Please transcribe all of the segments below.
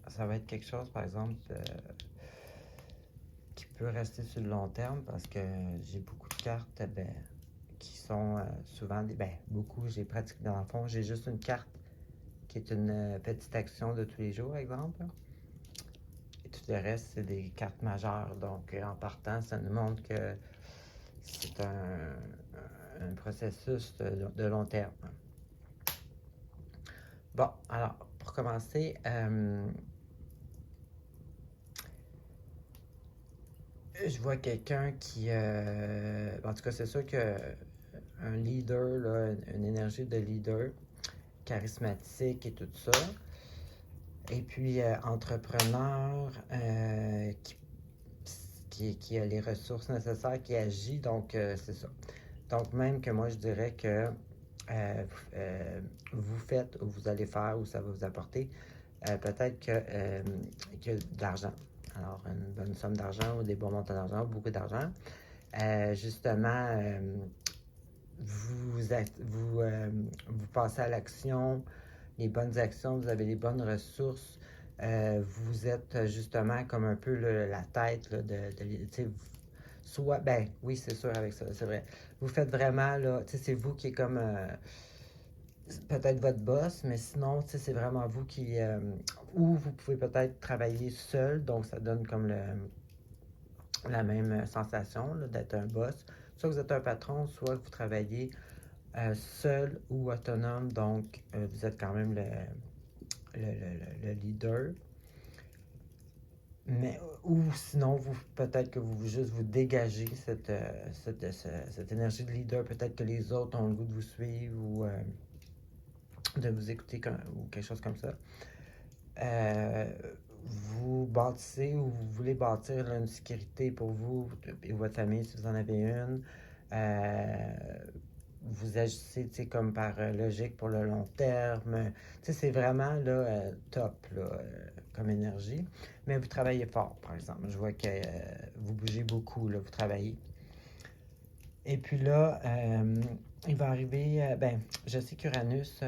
ça va être quelque chose, par exemple, qui peut rester sur le long terme parce que j'ai beaucoup de cartes qui sont souvent beaucoup, j'ai pratiqué dans le fond, j'ai juste une carte qui est une petite action de tous les jours, exemple. Et tout le reste, c'est des cartes majeures. Donc, en partant, ça nous montre que c'est un processus de long terme. Bon, alors, pour commencer, je vois quelqu'un qui... en tout cas, c'est sûr qu'un leader, là, une énergie de leader, charismatique et tout ça. Et puis, entrepreneur qui a les ressources nécessaires, qui agit, donc c'est ça. Donc, même que moi, je dirais que vous faites ou vous allez faire ou ça va vous apporter peut-être que de l'argent. Alors, une bonne somme d'argent ou des bons montants d'argent, beaucoup d'argent. Justement, vous passez à l'action, les bonnes actions, vous avez les bonnes ressources. Vous êtes justement comme un peu la tête là, soit, ben oui, c'est sûr avec ça, c'est vrai. Vous faites vraiment, là, c'est vous qui est comme peut-être votre boss, mais sinon, c'est vraiment vous qui... ou vous pouvez peut-être travailler seul, donc ça donne comme la même sensation d'être un boss. Soit vous êtes un patron, soit vous travaillez seul ou autonome, donc vous êtes quand même le leader. Mais, ou sinon, peut-être que vous juste vous dégagez cette énergie de leader. Peut-être que les autres ont le goût de vous suivre ou de vous écouter ou quelque chose comme ça. Vous bâtissez ou vous voulez bâtir là, une sécurité pour vous et votre famille si vous en avez une. Vous agissez comme par logique pour le long terme. C'est vraiment là, top là, comme énergie. Mais vous travaillez fort, par exemple. Je vois que vous bougez beaucoup, là, vous travaillez. Et puis là, il va arriver, je sais qu'Uranus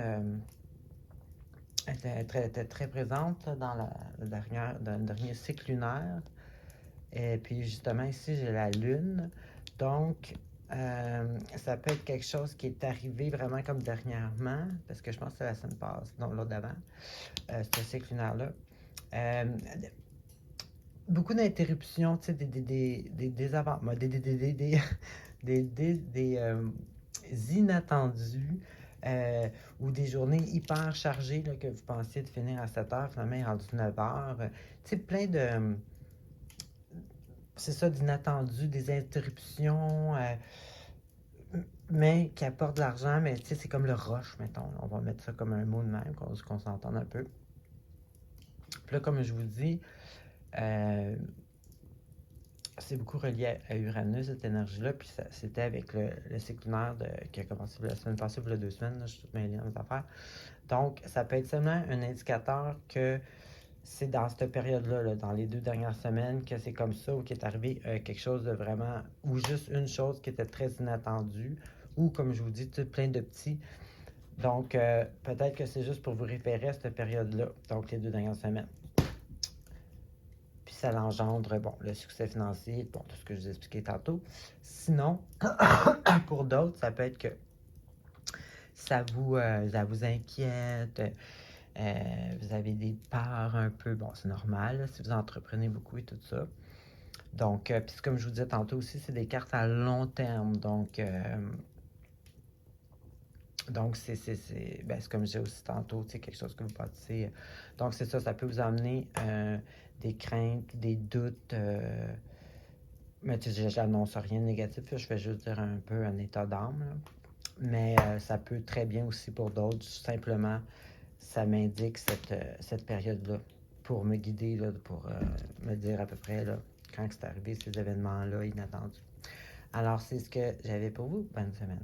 était très présente dans le dernier cycle lunaire. Et puis justement, ici, j'ai la Lune. Donc, ça peut être quelque chose qui est arrivé vraiment comme dernièrement, parce que je pense que c'est la semaine passée, non, l'autre d'avant, ce cycle lunaire-là. Beaucoup d'interruptions, tu sais, des inattendus ou des journées hyper chargées là, que vous pensiez de finir à 7 heures, finalement, il est rendu 9 heures. Tu sais, plein de... C'est ça, d'inattendus, des interruptions, mais qui apportent de l'argent, mais tu sais, c'est comme le rush, mettons. On va mettre ça comme un mot de même, qu'on s'entende un peu. Puis là, comme je vous dis, c'est beaucoup relié à Uranus, cette énergie-là, puis c'était avec le cycle lunaire qui a commencé la semaine passée, pour les 2 semaines, là, je suis toutes mêlée dans mes affaires. Donc, ça peut être seulement un indicateur que c'est dans cette période-là, là, dans les 2 dernières semaines, que c'est comme ça, ou qu'il est arrivé quelque chose de vraiment, ou juste une chose qui était très inattendue, ou comme je vous dis, plein de petits. Donc, peut-être que c'est juste pour vous référer à cette période-là, donc les 2 dernières semaines. Puis ça l'engendre, bon, le succès financier, bon, tout ce que je vous ai expliqué tantôt. Sinon, pour d'autres, ça peut être que ça vous inquiète, vous avez des peurs un peu, bon, c'est normal là, si vous entreprenez beaucoup et tout ça. Donc, puis comme je vous disais tantôt aussi, c'est des cartes à long terme. Donc, c'est comme je disais aussi tantôt, c'est quelque chose que vous bâtissez. Donc, c'est ça, ça peut vous amener des craintes, des doutes. Mais tu sais, j'annonce rien de négatif, là, je fais juste dire un peu un état d'âme. Là. Mais ça peut très bien aussi pour d'autres, simplement, ça m'indique cette période-là pour me guider, là, pour me dire à peu près là, quand c'est arrivé ces événements-là inattendus. Alors, c'est ce que j'avais pour vous. Bonne semaine.